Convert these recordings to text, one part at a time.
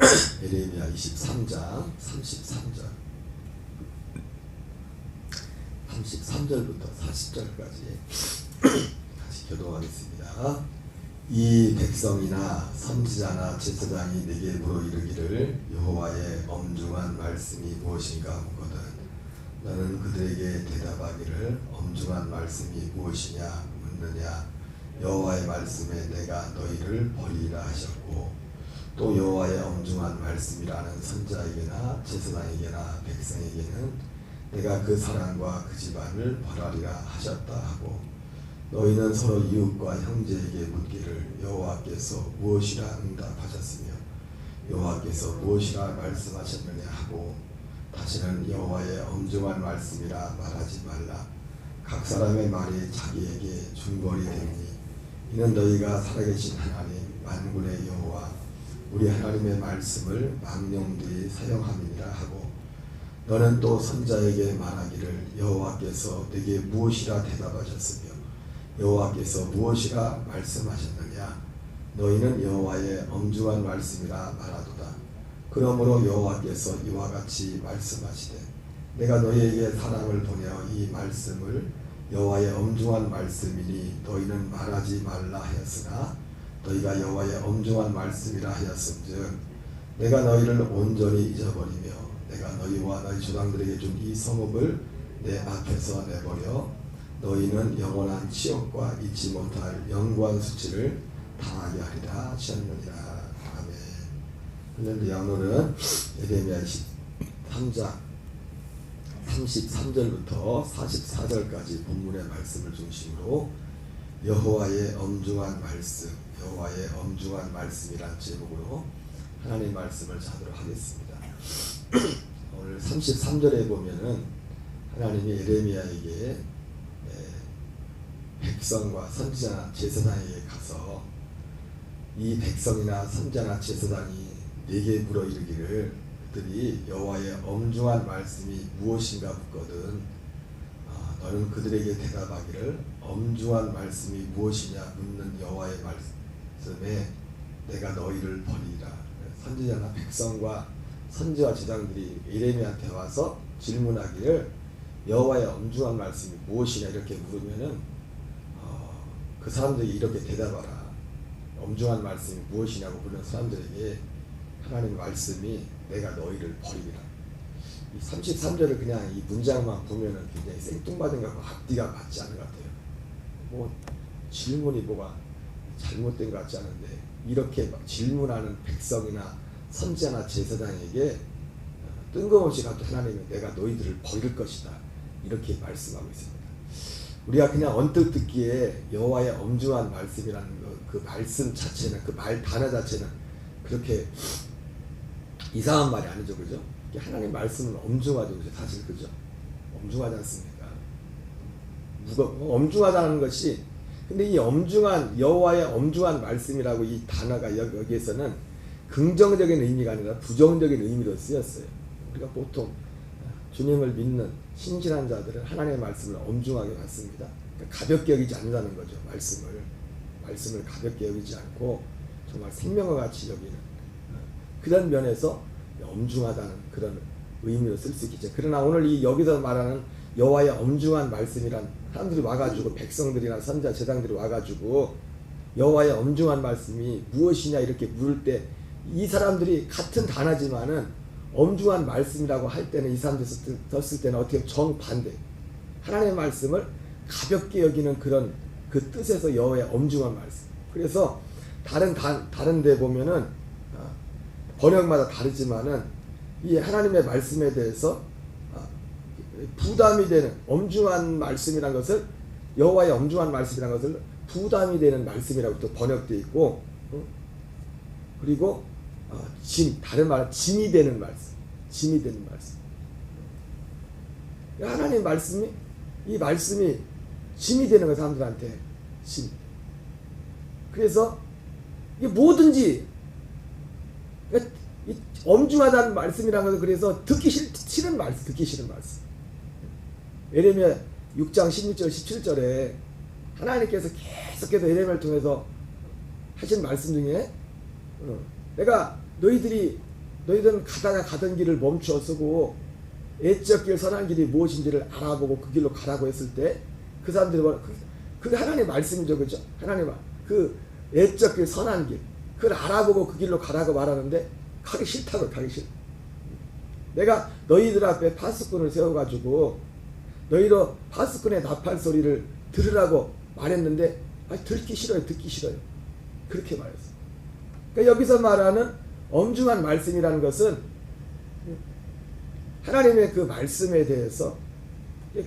예레미야 23장 33절 33절부터 40절까지 다시 교독하겠습니다. 이 백성이나 선지자나 제사장이 내게 물어 이르기를 여호와의 엄중한 말씀이 무엇인가 묻거든 너는 그들에게 대답하기를 엄중한 말씀이 무엇이냐 묻느냐 여호와의 말씀에 내가 너희를 버리라 하셨고 또 여호와의 엄중한 말씀이라는 선지자에게나 제사장에게나 백성에게는 내가 그 사람과 그 집안을 벌하리라 하셨다 하고 너희는 서로 이웃과 형제에게 묻기를 여호와께서 무엇이라 응답하셨으며 여호와께서 무엇이라 말씀하셨느냐 하고 다시는 여호와의 엄중한 말씀이라 말하지 말라. 각 사람의 말이 자기에게 중벌이 되니 이는 너희가 살아계신 하나님 만군의 여호와 우리 하나님의 말씀을 망령들이 사용함이니라 하고 너는 또 선자에게 말하기를 여호와께서 내게 무엇이라 대답하셨으며 여호와께서 무엇이라 말씀하셨느냐 너희는 여호와의 엄중한 말씀이라 말하도다. 그러므로 여호와께서 이와 같이 말씀하시되 내가 너희에게 사람을 보내어 이 말씀을 여호와의 엄중한 말씀이니 너희는 말하지 말라 하였으나 너희가 여호와의 엄중한 말씀이라 하였음즉 내가 너희를 온전히 잊어버리며 내가 너희와 너희 조상들에게 준 이 성읍을 내 앞에서 내버려 너희는 영원한 치욕과 잊지 못할 영구한 수치를 당하게 하리라 하셨느니라. 아멘. 할렐루야. 오늘은 예레미야 23장 33절부터 44절까지 본문의 말씀을 중심으로 여호와의 엄중한 말씀, 여호와의 엄중한 말씀이란 제목으로 하나님의 말씀을 찾도록 하겠습니다. 오늘 33절에 보면은 하나님이 예레미야에게 백성과 선지자나 제사장에게 가서 이 백성이나 선지자나 제사장이 내게 물어 이르기를 그들이 여호와의 엄중한 말씀이 무엇인가 묻거든 너는 그들에게 대답하기를 엄중한 말씀이 무엇이냐 묻는 여호와의 말씀에 내가 너희를 버리리라. 선지자나 백성과 선지와 제사장들이 예레미야한테 와서 질문하기를 여호와의 엄중한 말씀이 무엇이냐 이렇게 물으면은 그 사람들이 이렇게 대답하라. 엄중한 말씀이 무엇이냐고 묻는 사람들에게 하나님의 말씀이 내가 너희를 버리리라. 이 33절을 그냥 이 문장만 보면은 굉장히 생뚱맞은 것 같고 앞뒤가 맞지 않은 것 같아요. 뭐 질문이 뭐가 잘못된 것 같지 않은데 이렇게 질문하는 백성이나 선지자나 제사장에게 뜬금없이 갑자기 하나님이 내가 너희들을 버릴 것이다 이렇게 말씀하고 있습니다. 우리가 그냥 언뜻 듣기에 여호와의 엄중한 말씀이라는 그 말씀 자체는 그 말 단어 자체는 그렇게 이상한 말이 아니죠, 그죠? 하나님 말씀은 엄중하죠, 그죠? 사실 그죠? 엄중하지 않습니까? 엄중하다는 것이 근데 이 엄중한 여호와의 엄중한 말씀이라고 이 단어가 여기에서는 긍정적인 의미가 아니라 부정적인 의미로 쓰였어요. 우리가 보통 주님을 믿는 신실한 자들은 하나님의 말씀을 엄중하게 받습니다. 그러니까 가볍게 여기지 않는다는 거죠. 말씀을 가볍게 여기지 않고 정말 생명과 같이 여기는 그런 면에서 엄중하다는 그런 의미로 쓸 수 있겠죠. 그러나 오늘 이 여기서 말하는 여호와의 엄중한 말씀이란 사람들이 와가지고 백성들이나 선지자 제사장들이 와가지고 여호와의 엄중한 말씀이 무엇이냐 이렇게 물을 때 이 사람들이 같은 단어지만은 엄중한 말씀이라고 할 때는 이 사람들이 썼을 때는 어떻게 정반대 하나님의 말씀을 가볍게 여기는 그런 그 뜻에서 여호와의 엄중한 말씀. 그래서 다른 데 보면은 번역마다 다르지만은 이 하나님의 말씀에 대해서 부담이 되는 엄중한 말씀이란 것을 여호와의 엄중한 말씀이란 것을 부담이 되는 말씀이라고 또 번역되어 있고 그리고 다른 말 짐이 되는 말씀, 짐이 되는 말씀. 하나님 말씀이 이 말씀이 짐이 되는 거예요, 사람들한테 짐. 그래서 이게 뭐든지 그러니까 이 엄중하다는 말씀이라는 것은 그래서 듣기 싫은 말씀. 예레미야 6장 16절 17절에 하나님께서 계속해서 예레미야를 통해서 하신 말씀 중에 내가 너희들이 너희들은 가다가 가던 길을 멈추어 서고 애적 길 선한 길이 무엇인지를 알아보고 그 길로 가라고 했을 때 그 사람들이 그게 하나님의 말씀이죠. 그죠? 하나님의 그 애적 길 선한 길 그걸 알아보고 그 길로 가라고 말하는데 가기 싫다고 가기 싫다. 내가 너희들 앞에 파수꾼을 세워가지고 너희로 파수꾼의 나팔 소리를 들으라고 말했는데 듣기 싫어요. 듣기 싫어요. 그렇게 말했어요. 그러니까 여기서 말하는 엄중한 말씀이라는 것은 하나님의 그 말씀에 대해서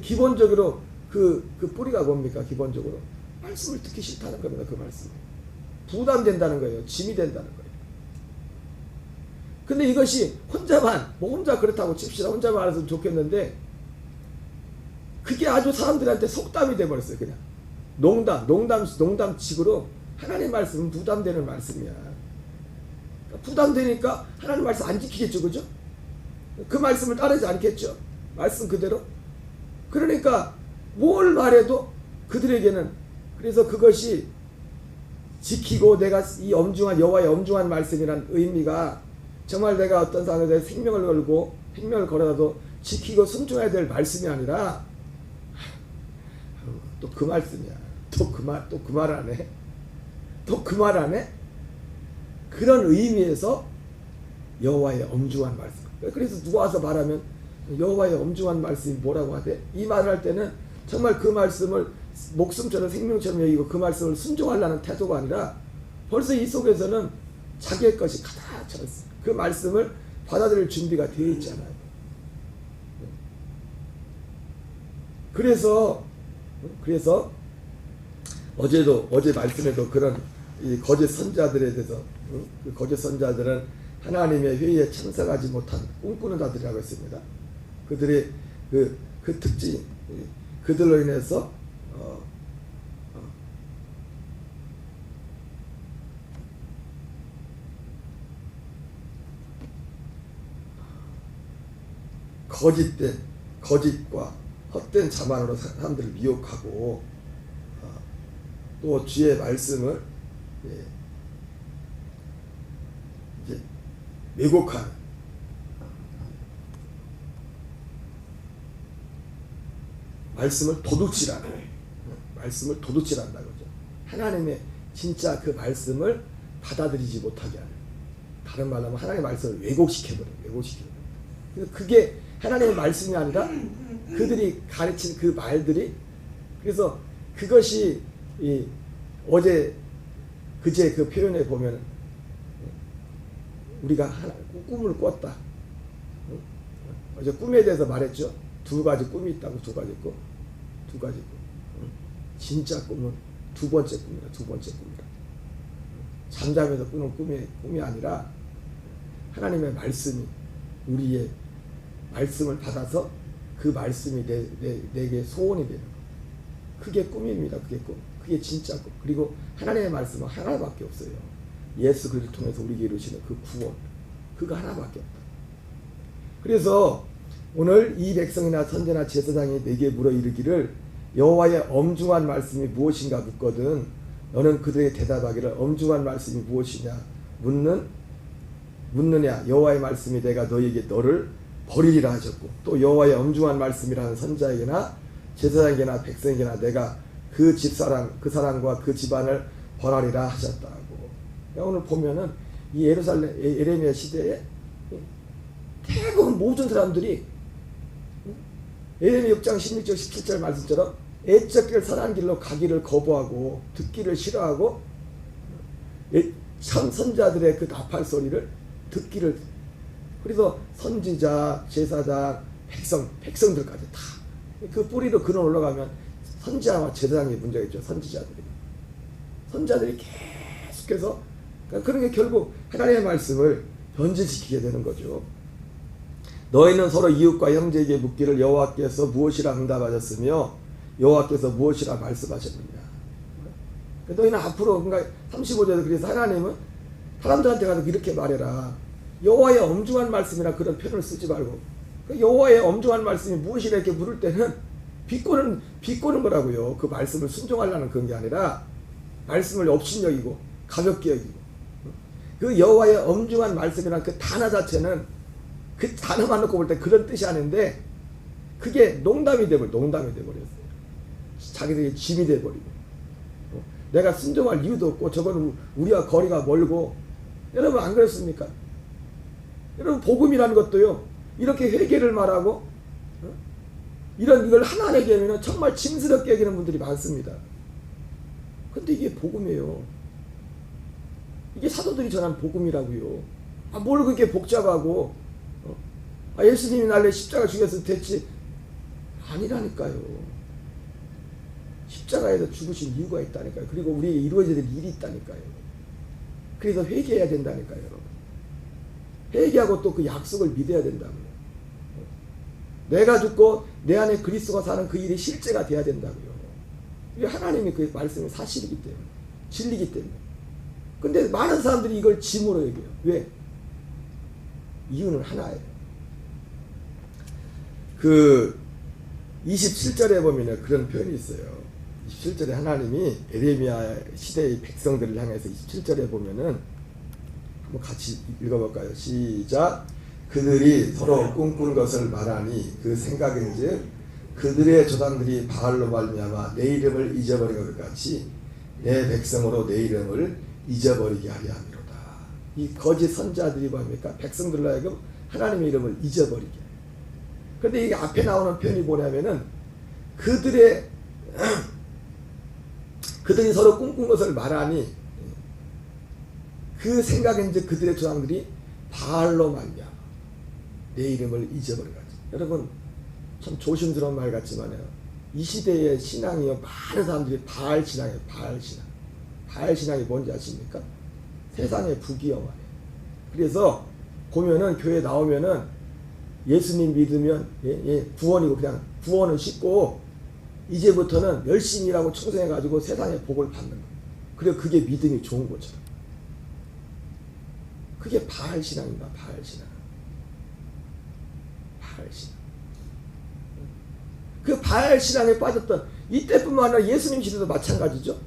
기본적으로 그 뿌리가 뭡니까? 기본적으로 말씀을 듣기 싫다는 겁니다. 그 말씀 부담된다는 거예요. 짐이 된다는 거예요. 근데 이것이 혼자만 혼자 그렇다고 칩시다. 혼자만 알았으면 좋겠는데 그게 아주 사람들한테 속담이 돼버렸어요. 그냥 농담식으로 하나님 말씀은 부담되는 말씀이야. 부담되니까 하나님 말씀 안 지키겠죠. 그죠? 그 말씀을 따르지 않겠죠. 말씀 그대로. 그러니까 뭘 말해도 그들에게는 그래서 그것이 지키고 내가 이 엄중한 여호와의 엄중한 말씀이란 의미가 정말 내가 어떤 상황에 생명을 걸고 생명을 걸어라도 지키고 순종해야 될 말씀이 아니라 또 그 말씀이야. 또 그 말 안 해. 또 그 말 안 해. 그런 의미에서 여호와의 엄중한 말씀. 그래서 누가 와서 말하면 여호와의 엄중한 말씀이 뭐라고 하대? 이 말을 할 때는 정말 그 말씀을 목숨처럼 생명처럼 여기고 그 말씀을 순종하려는 태도가 아니라 벌써 이 속에서는 자기의 것이 가득 찼어요. 그 말씀을 받아들일 준비가 되어 있잖아요. 그래서 어제 말씀에도 그런 이 거짓 선자들에 대해서 그 거짓 선자들은 하나님의 회의에 참석하지 못한 꿈꾸는 자들이라고 했습니다. 그들의 그 특징 그들로 인해서 거짓과 헛된 자만으로 사람들을 미혹하고 또 주의 말씀을 이제 왜곡하는 말씀을 도둑질한다 그죠. 하나님의 진짜 그 말씀을 받아들이지 못하게 하는, 다른 말로 하면 하나님의 말씀을 왜곡시켜버려요. 그래서 그게 하나님의 말씀이 아니라 그들이 가르친 그 말들이, 그래서 그것이 어제 그제 그 표현에 보면 우리가 꿈을 꿨다. 어제 꿈에 대해서 말했죠. 두 가지 꿈이 있다고. 두 가지 꿈. 진짜 꿈은 두 번째 꿈이다. 잠자면서 꾸는 꿈이 아니라 하나님의 말씀이, 우리의 말씀을 받아서 그 말씀이 내게 소원이 되는 것. 그게 꿈입니다. 그게 진짜 꿈. 그리고 하나님의 말씀은 하나밖에 없어요. 예수 그리스도를 통해서 우리에게 이루시는 그 구원, 그거 하나밖에 없다. 그래서 오늘 이 백성이나 선지나 제사장이 내게 물어 이르기를 여호와의 엄중한 말씀이 무엇인가 묻거든 너는 그들에게 대답하기를 엄중한 말씀이 무엇이냐 묻느냐. 여호와의 말씀이 내가 너희에게 너를 버리리라 하셨고, 또 여호와의 엄중한 말씀이라는 선자에게나 제사장에게나 백성에게나 내가 그 집사람 그 사람과 그 집안을 벌하리라 하셨다고. 오늘 보면은 이 예레미야 시대에 대부분 모든 사람들이 예레미야 6장 16절 17절 말씀처럼 애적 길 선한 길로 가기를 거부하고 듣기를 싫어하고 선자들의 그 나팔 소리를 듣기를, 그래서 선지자, 제사장, 백성들까지 다 그 뿌리로 근원 올라가면 선지자와 제사장이 문제가 있죠. 선자들이 계속해서, 그러니까 그런 게 결국 하나님의 말씀을 변질시키게 되는 거죠. 너희는 서로 이웃과 형제에게 묻기를 여호와께서 무엇이라 응답하셨으며 여호와께서 무엇이라 말씀하셨느냐. 너희는 앞으로, 그러니까 35절에서 그래서 하나님은 사람들한테 가서 이렇게 말해라. 여호와의 엄중한 말씀이라 그런 표현을 쓰지 말고, 여호와의 엄중한 말씀이 무엇이라 이렇게 물을 때는 비꼬는 거라고요. 그 말씀을 순종하려는 그런 게 아니라 말씀을 업신여기고 가볍게 여기고. 그 여호와의 엄중한 말씀이라는 그 단어 자체는 그 단어만 놓고 볼 때 그런 뜻이 아닌데 그게 농담이 돼버렸어요. 자기들이 짐이 돼버리고 내가 순종할 이유도 없고 저거는 우리와 거리가 멀고. 여러분 안 그렇습니까? 여러분 복음이라는 것도요 이렇게 회개를 말하고 이걸 하나님에게 하면 정말 짐스럽게 여기는 분들이 많습니다. 근데 이게 복음이에요. 이게 사도들이 전한 복음이라고요. 뭘 그렇게 복잡하고 예수님이 날래 십자가 죽여서 됐지. 아니라니까요. 십자가에서 죽으신 이유가 있다니까요. 그리고 우리에게 이루어져야 될 일이 있다니까요. 그래서 회개해야 된다니까요. 여러분. 회개하고 또 그 약속을 믿어야 된다고요. 내가 죽고 내 안에 그리스도가 사는 그 일이 실제가 돼야 된다고요. 이게 하나님의 그 말씀이 사실이기 때문에, 진리이기 때문에. 근데 많은 사람들이 이걸 짐으로 여겨요. 왜? 이유는 하나예요. 그 27절에 보면 그런 표현이 있어요. 27절에 하나님이 에레미야 시대의 백성들을 향해서 27절에 보면은 한번 같이 읽어볼까요? 시작. 그들이 서로 꿈꾸는 것을 말하니 그 생각인즉 그들의 조상들이 바알로 말미암아 내 이름을 잊어버린 것 같이 내 백성으로 내 이름을 잊어버리게 하려 함이로다. 이 거짓 선자들이 뭡니까? 백성들로 하여금 하나님의 이름을 잊어버리게. 그런데 이게 앞에 나오는 표현이 뭐냐면은 그들이 서로 꿈꾼 것을 말하니 그 생각인즉 그들의 조상들이 바알로 말미암아 내 이름을 잊어버린 거지. 여러분 참 조심스러운 말 같지만요. 이 시대의 신앙이요 많은 사람들이 바알 신앙이에요. 바알 신앙. 바알 신앙이 뭔지 아십니까? 세상의 부귀영화예요. 그래서 보면은 교회 나오면은 예수님 믿으면 구원이고 그냥 구원은 쉽고 이제부터는 열심히 일하고 충성해가지고 세상의 복을 받는 거예요. 그리고 그게 믿음이 좋은 것처럼. 그게 바알 신앙입니다. 바알 신앙. 바알 신앙. 그 바알 신앙에 빠졌던 이때뿐만 아니라 예수님 시대도 마찬가지죠.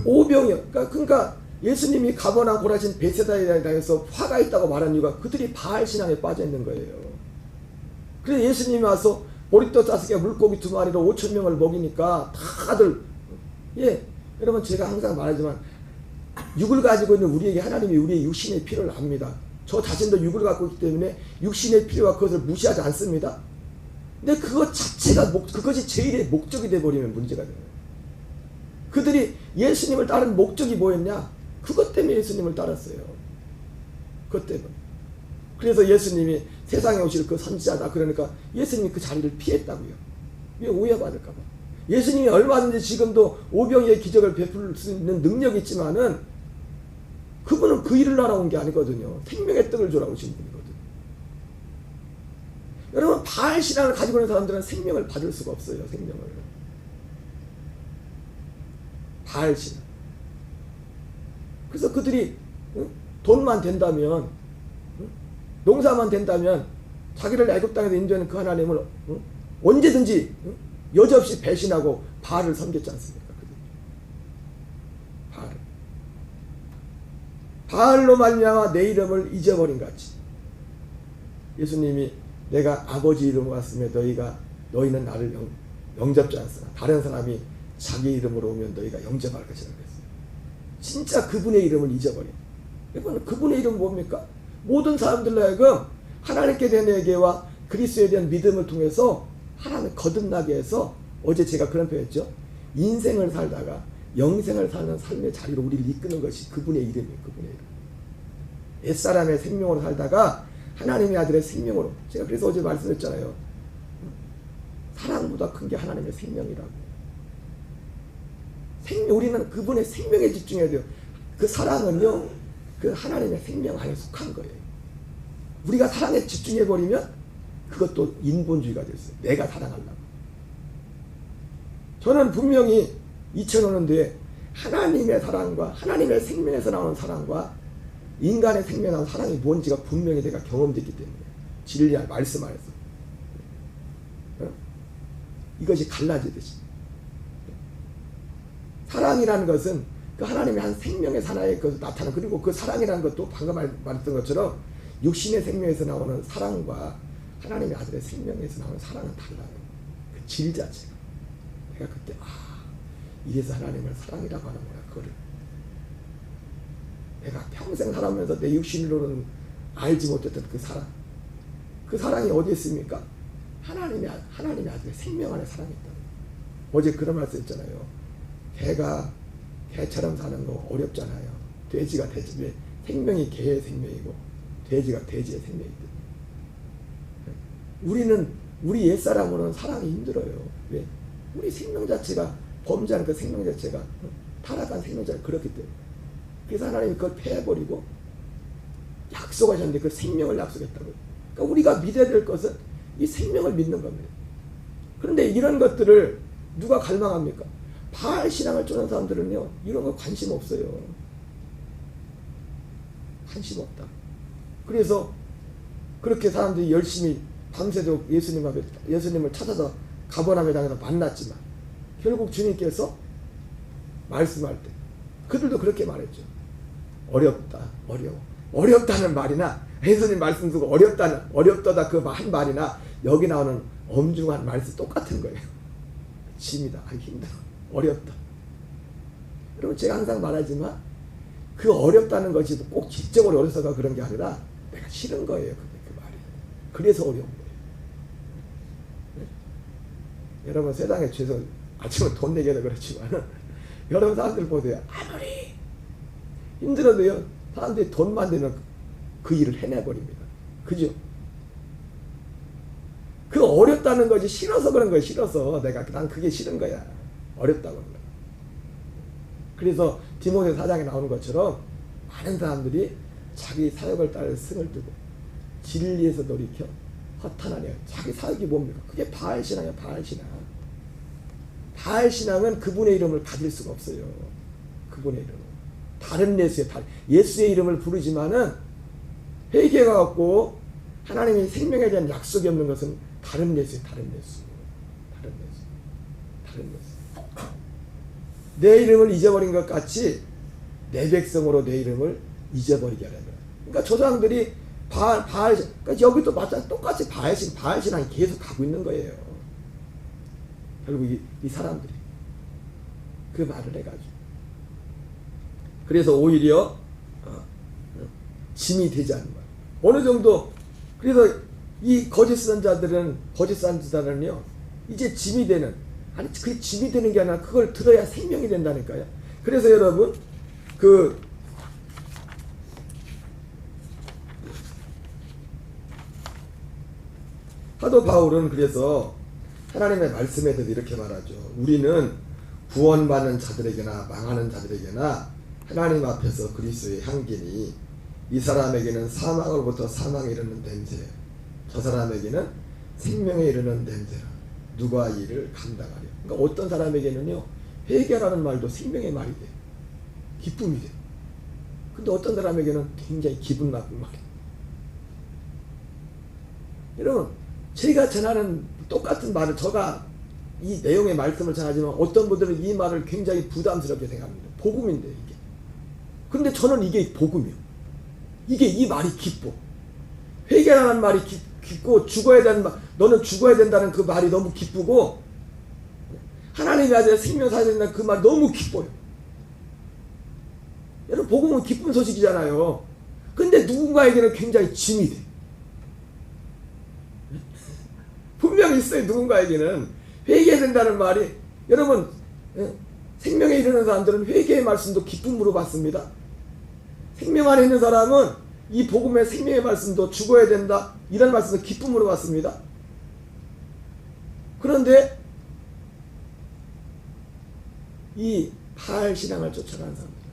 오병이요. 그러니까 예수님이 가버나 고라신 베세다에 대해서 화가 있다고 말한 이유가 그들이 바알 신앙에 빠져 있는 거예요. 그래서 예수님이 와서 보리떡 5개 물고기 2마리로 5,000명을 먹이니까 다들 여러분 제가 항상 말하지만 육을 가지고 있는 우리에게 하나님이 우리의 육신의 필요를 압니다. 저 자신도 육을 갖고 있기 때문에 육신의 필요와 그것을 무시하지 않습니다. 근데 그것 자체가 그것이 제일의 목적이 되어버리면 문제가 되는 거예요. 그들이 예수님을 따른 목적이 뭐였냐? 그것 때문에 예수님을 따랐어요. 그것 때문에. 그래서 예수님이 세상에 오실 그 선지자다 그러니까 예수님이 그 자리를 피했다고요. 왜? 오해받을까 봐. 예수님이 얼마든지 지금도 오병이의 기적을 베풀 수 있는 능력이 있지만은 그분은 그 일을 하러 온 게 아니거든요. 생명의 떡을 주러 오신 분이거든요. 여러분 바알 신앙을 가지고 있는 사람들은 생명을 받을 수가 없어요. 생명을. 바알 신앙. 그래서 그들이 돈만 된다면 농사만 된다면 자기를 애굽 땅에서 인도하는 그 하나님을 언제든지 여지없이 배신하고 바알을 섬겼지 않습니까? 바알로 말미암아 내 이름을 잊어버린 같이 예수님이 내가 아버지 이름으로 왔으며 너희는 나를 영접지 않으나 다른 사람이 자기 이름으로 오면 너희가 영접할 것이라고 했어요. 진짜 그분의 이름을 잊어버린. 그분의 이름은 뭡니까? 모든 사람들로 하여금 하나님께 대한 회개와 그리스도에 대한 믿음을 통해서 하나님을 거듭나게 해서 어제 제가 그런 표현했죠. 인생을 살다가 영생을 사는 삶의 자리로 우리를 이끄는 것이 그분의 이름이에요. 그분의 이름. 옛사람의 생명으로 살다가 하나님의 아들의 생명으로. 제가 그래서 어제 말씀했잖아요. 사랑보다 큰 게 하나님의 생명이라고. 우리는 그분의 생명에 집중해야 돼요. 그 사랑은요. 그 하나님의 생명 안에 속한 거예요. 우리가 사랑에 집중해버리면 그것도 인본주의가 됐어요. 내가 사랑하려고. 저는 분명히 2005년도에 하나님의 사랑과 하나님의 생명에서 나오는 사랑과 인간의 생명에 나오는 사랑이 뭔지가 분명히 내가 경험됐기 때문에 진리의 말씀 안에서 이것이 갈라지듯이 사랑이라는 것은 그 하나님의 한 생명의 사나이에 그 나타나는, 그리고 그 사랑이라는 것도 방금 말했던 것처럼 육신의 생명에서 나오는 사랑과 하나님의 아들의 생명에서 나오는 사랑은 달라요. 그 질 자체가. 내가 그때 이래서 하나님을 사랑이라고 하는구나. 그거를 내가 평생 살아오면서 내 육신으로는 알지 못했던 그 사랑, 그 사랑이 어디 있습니까? 하나님의 아들의 생명 안에 사랑이 있다. 어제 그런 말씀 했잖아요. 개가 개처럼 사는 거 어렵잖아요. 돼지가 돼지, 왜 생명이 개의 생명이고 돼지가 돼지의 생명이거든요. 우리 옛사람으로는 사랑이 힘들어요. 왜? 우리 생명 자체가 범죄하는 그 생명 자체가 타락한 생명 자체가 그렇기 때문에. 그래서 하나님이 그걸 패해버리고 약속하셨는데 그 생명을 약속했다고요. 그러니까 우리가 믿어야 될 것은 이 생명을 믿는 겁니다. 그런데 이런 것들을 누가 갈망합니까? 바알 신앙을 쫓는 사람들은요, 이런 거 관심 없어요. 관심 없다. 그래서 그렇게 사람들이 열심히 밤새도록 예수님을 찾아서 가버나움에 당해서 만났지만 결국 주님께서 말씀할 때 그들도 그렇게 말했죠. 어렵다, 어려워. 어렵다는 말이나 예수님 말씀 듣고 어렵다다 그 한 말이나 여기 나오는 엄중한 말씀 똑같은 거예요. 짐이다, 힘들어, 어렵다. 여러분, 제가 항상 말하지만 그 어렵다는 것이 꼭 지적으로 어려서가 그런 게 아니라 내가 싫은 거예요. 그 말이. 그래서 어려운 거예요. 네? 여러분, 세상에 죄송, 아침에 돈 내기도 그렇지만 여러분 사람들 보세요. 아무리 힘들어도요, 사람들이 돈만 되면 그 일을 해내버립니다. 그죠? 그 어렵다는 것이 싫어서 그런 거예요. 싫어서. 난 그게 싫은 거야. 어렵다고 하는 거야. 그래서 디모데 4장에 나오는 것처럼 많은 사람들이 자기 사역을 따라 승을 뜨고 진리에서 돌이켜 허탄하냐. 자기 사역이 뭡니까? 그게 바알 신앙이야. 바알 신앙. 바알 신앙은 그분의 이름을 가질 수가 없어요. 그분의 이름. 다른 예수의 이름을 부르지만은 회개가 없고 하나님의 생명에 대한 약속이 없는 것은 다른 예수예요. 다른 예수. 내 이름을 잊어버린 것 같이 내 백성으로 내 이름을 잊어버리게 하는 거예요. 그러니까 저 사람들이 그러니까 여기도 마찬가지 똑같이 바알 신앙이 계속 가고 있는 거예요. 결국 이 사람들이 그 말을 해가지고 그래서 오히려 짐이 되지 않는 거예요. 어느 정도. 그래서 이 거짓 선지자들은요 이제 짐이 되는, 아니 그 짐이 되는 게 아니라 그걸 들어야 생명이 된다니까요. 그래서 여러분 그 사도 바울은 그래서 하나님의 말씀에 대해서 이렇게 말하죠. 우리는 구원받는 자들에게나 망하는 자들에게나 하나님 앞에서 그리스도의 향기니 이 사람에게는 사망으로부터 사망에 이르는 냄새, 저 사람에게는 생명에 이르는 냄새라. 누가 이를 감당하려. 그러니까 어떤 사람에게는요 회개라는 말도 생명의 말이 돼요. 기쁨이 돼요. 근데 어떤 사람에게는 굉장히 기분 나쁜 말이에요. 여러분, 제가 전하는 똑같은 말을, 제가 이 내용의 말씀을 전하지만 어떤 분들은 이 말을 굉장히 부담스럽게 생각합니다. 복음인데 이게. 근데 저는 이게 복음이에요. 이 말이 기뻐. 회개라는 말이 기쁘고 죽어야 되는 말, 너는 죽어야 된다는 그 말이 너무 기쁘고 하나님의 아들의 생명 살아야 된다는 그 말이 너무 기뻐요. 여러분, 복음은 기쁜 소식이잖아요. 근데 누군가에게는 굉장히 짐이 돼. 분명히 있어요. 누군가에게는 회개해야 된다는 말이. 여러분, 생명에 이르는 사람들은 회개의 말씀도 기쁨으로 받습니다. 생명 안에 있는 사람은 이 복음의 생명의 말씀도 죽어야 된다 이런 말씀도 기쁨으로 받습니다. 그런데 이 바알 신앙을 쫓아가는 사람들은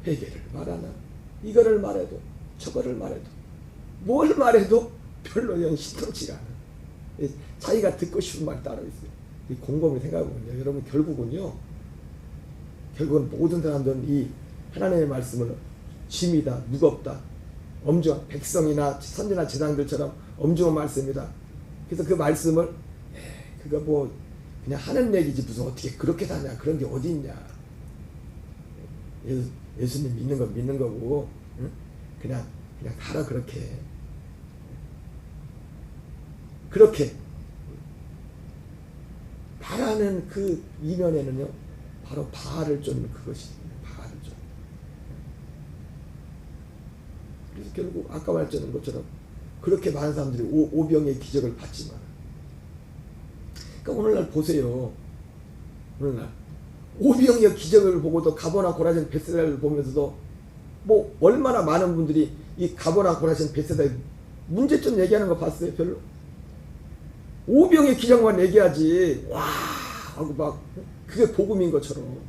회개를 말하나 이거를 말해도 저거를 말해도 뭘 말해도 별로 영 신통치가 않아. 자기가 듣고 싶은 말이 따로 있어요. 곰곰이 생각해보면요, 여러분, 결국은 모든 사람들은 이 하나님의 말씀을 짐이다, 무겁다, 엄중한 백성이나 선지나 제사장들처럼 엄중한 말씀이다. 그래서 그 말씀을 그거 뭐 그냥 하는 얘기지 무슨 어떻게 그렇게 사냐, 그런 게 어디 있냐. 예수님 믿는 건 믿는 거고, 응? 그냥 살아. 그렇게 바라는 그 이면에는요, 바로 바알을 쫓는 그것이 바알을 쫓는. 그래서 결국 아까 말했던 것처럼 그렇게 많은 사람들이 오병의 기적을 봤지만, 그러니까 오늘날 보세요. 오늘날 오병의 기적을 보고도 가보나 고라진 벳세다를 보면서도 뭐 얼마나 많은 분들이 이 가보나 고라진 벳세다의 문제점 얘기하는 거 봤어요? 별로. 오병의 기적만 얘기하지 와 하고 막 그게 복음인 것처럼.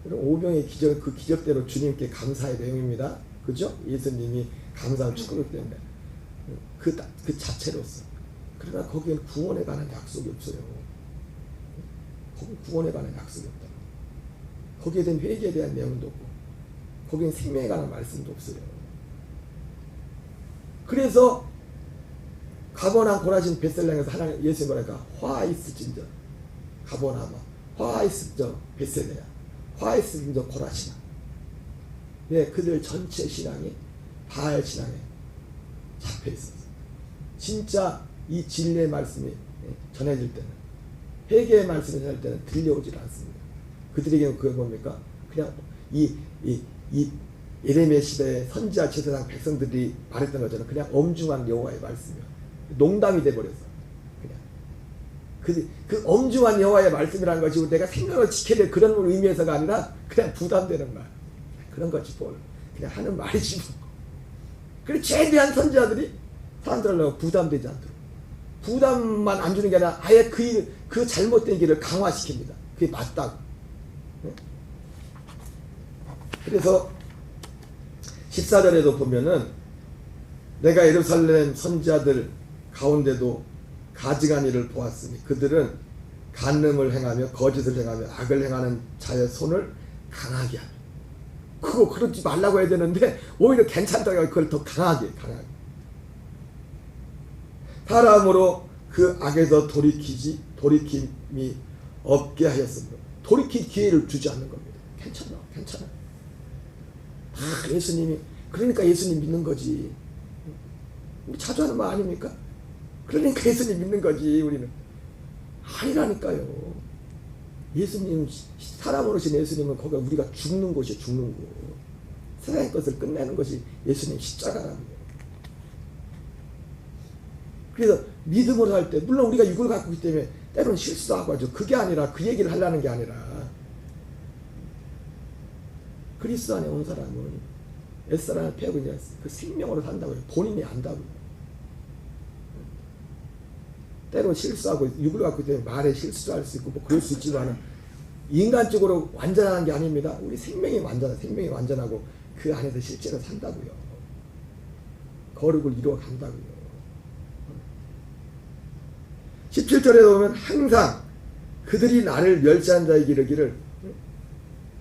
오병의 기적, 그 기적대로 주님께 감사의 내용입니다. 그죠? 예수님이 감사한 축복을 때문에 그 자체로서. 그러나 거기엔 구원에 관한 약속이 없어요. 거기 구원에 관한 약속이 없다. 거기에 대한 회개에 대한 내용도 없고, 거기엔 생명에 관한 말씀도 없어요. 그래서 가버나움 고라진 벳셀량에서 하나님 예수님 뭐랄까, 화이스진저 가버나움 화이스저 벳셀레야 화이스진저 고라시나. 네, 그들 전체 신앙이 바알 신앙에 잡혀 있었어. 진짜 이 진리의 말씀이 전해질 때는, 회개의 말씀이 전해질 때는 들려오질 않습니다. 그들에게는 그게 뭡니까? 그냥 이 예레미야 시대의 선지자 제사장 백성들이 말했던 것처럼 그냥 엄중한 여호와의 말씀이요, 농담이 돼버렸어. 그냥 그 엄중한 여호와의 말씀이라는 것이 내가 생명을 지켜야 될 그런 의미에서가 아니라 그냥 부담되는 말, 그런 거지 뭘. 그냥 하는 말이지 뭐. 그리고 최대한 선지자들이 사람들하고 부담되지 않도록, 부담만 안 주는 게 아니라 아예 그 잘못된 길을 강화시킵니다. 그게 맞다고. 그래서 14절에도 보면은 내가 예루살렘 선지자들 가운데도 가증한 일을 보았으니 그들은 간음을 행하며 거짓을 행하며 악을 행하는 자의 손을 강하게 하며. 그거 그러지 말라고 해야 되는데 오히려 괜찮다고 그걸 더 강하게. 사람으로 그 악에서 돌이킴이 없게 하였습니다. 돌이킬 기회를 주지 않는 겁니다. 괜찮아. 예수님이, 그러니까 예수님 믿는 거지. 우리 자주 하는 말 아닙니까? 그러니까 예수님 믿는 거지. 우리는 아니라니까요. 예수님, 사람으로 오신 예수님은 거기가 우리가 죽는 곳이에요. 죽는 곳. 세상의 것을 끝내는 것이 예수님 십자가라는 거예요. 그래서 믿음으로 할 때, 물론 우리가 육을 갖고 있기 때문에 때로는 실수도 하고 하죠. 그게 아니라, 그 얘기를 하려는 게 아니라, 그리스도 안에 온 사람은 옛사람을 패고 그냥 그 생명으로 산다고요. 본인이 안다고요. 때로 실수하고 육을 갖고 있기 때문에 말에 실수도 할 수 있고 뭐 그럴 수 있지만 인간적으로 완전한 게 아닙니다. 우리 생명이 완전하고 그 안에서 실제로 산다고요. 거룩을 이루어 간다고요. 17절에 보면 항상 그들이 나를 멸시한 자에게 이르기를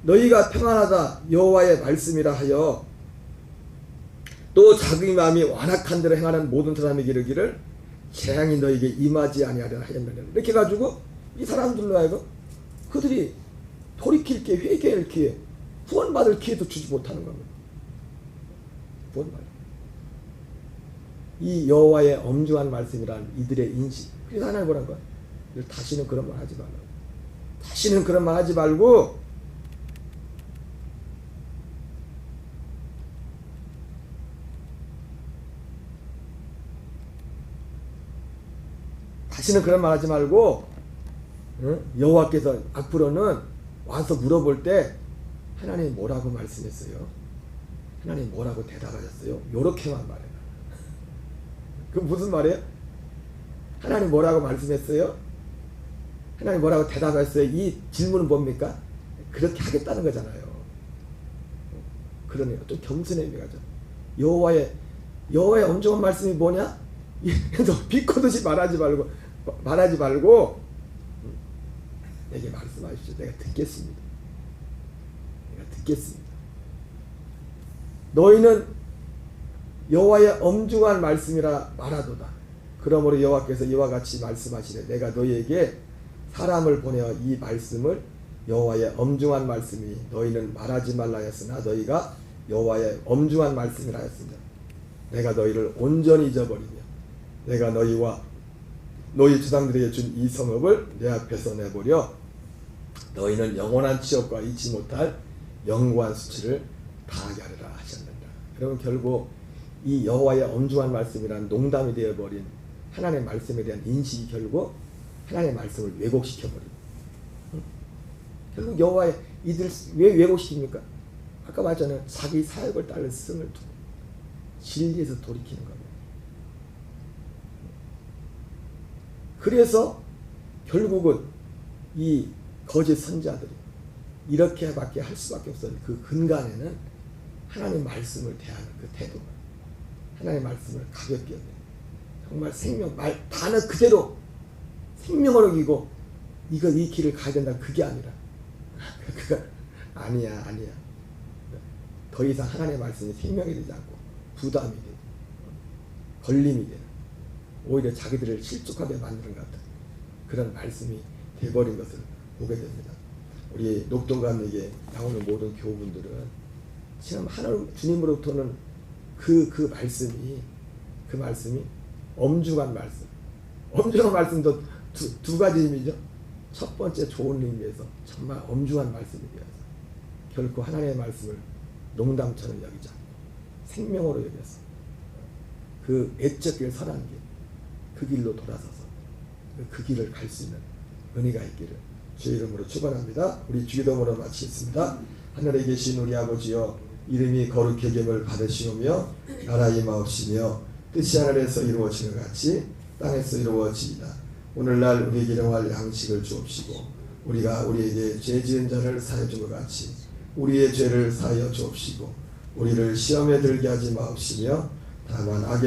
너희가 평안하다 여호와의 말씀이라 하여 또 자기 마음이 완악한 대로 행하는 모든 사람에게 이르기를 재앙이 너희에게 임하지 아니하리라 하였느니라. 이렇게 가지고 이 사람들로 하여금 그들이 돌이킬 기회, 회개할 기회, 구원받을 기회도 주지 못하는 겁니다. 구원받을. 이 여호와의 엄중한 말씀이란 이들의 인식. 그래서 하나님 뭐란 거야? 다시는 그런 말 하지 말라고. 다시는 그런 말 하지 말고 다시는 그런 말 하지 말고, 여호와께서 앞으로는 와서 물어볼 때 하나님 뭐라고 말씀했어요? 하나님 뭐라고 대답하셨어요? 요렇게만 말해라. 그 무슨 말이에요? 하나님 뭐라고 말씀했어요? 하나님 뭐라고 대답했어요? 이 질문은 뭡니까? 그렇게 하겠다는 거잖아요. 그러네요. 좀 겸손의 의미가 죠. 여호와의 엄중한 말씀이 뭐냐? 너 비꼬듯이 말하지 말고 내게 말씀하십시오. 내가 듣겠습니다. 너희는 여호와의 엄중한 말씀이라 말하도다. 그러므로 여호와께서 이와 같이 말씀하시되 내가 너희에게 사람을 보내어 이 말씀을 여호와의 엄중한 말씀이 너희는 말하지 말라 했으나 너희가 여호와의 엄중한 말씀이라 했으며 내가 너희를 온전히 잊어버리며 내가 너희와 너희 조상들에게 준 이 성읍을 내 앞에서 내버려 너희는 영원한 취업과 잊지 못할 영구한 수치를 당하게 하리라 하셨느니라. 여러분 결국 이 여호와의 엄중한 말씀이란 농담이 되어버린 하나님의 말씀에 대한 인식이 결국 하나님의 말씀을 왜곡시켜버립니다. 결국 여호와의 이들 왜 왜곡시킵니까? 아까 말했잖아요. 자기 사역을 따른 승을 두고 진리에서 돌이키는 겁니다. 그래서 결국은 이 거짓 선자들이 이렇게밖에 할 수밖에 없었는데 그 근간에는 하나님의 말씀을 대하는 그 태도가 하나님의 말씀을 가볍게 여기는 정말 생명 말 단어 그대로 생명을 여기고 이거 이 길을 가야 된다 그게 아니라 그가 아니야 더 이상 하나님의 말씀이 생명이 되지 않고 부담이 되고 걸림이 되는 오히려 자기들을 실족하게 만드는 것 같은 그런 말씀이 돼버린 것을 보게 됩니다. 우리 녹동감에게 나오는 모든 교우분들은 참 하나님 주님으로부터는 그 말씀이 엄중한 말씀. 엄중한 말씀도 두 가지 의미죠. 첫 번째 좋은 의미에서 정말 엄중한 말씀이 되어서 결코 하나님의 말씀을 농담처럼 여기지 않고 생명으로 여겨서 그 애적 길 선한 길, 그 길로 돌아서서 그 길을 갈 수 있는 은혜가 있기를 주의 이름으로 축원합니다. 우리 주기도문으로 마치겠습니다. 하늘에 계신 우리 아버지여 이름이 거룩히 여김을 받으시오며 나라 임하옵시며 뜻이 하늘에서 이루어지는 것 같이 땅에서 이루어지이다. 오늘날 우리에게 일용할 양식을 주옵시고 우리가 우리에게 죄 지은 자를 사하여 준 것 같이 우리의 죄를 사하여 주옵시고 우리를 시험에 들게 하지 마옵시며 다만 악에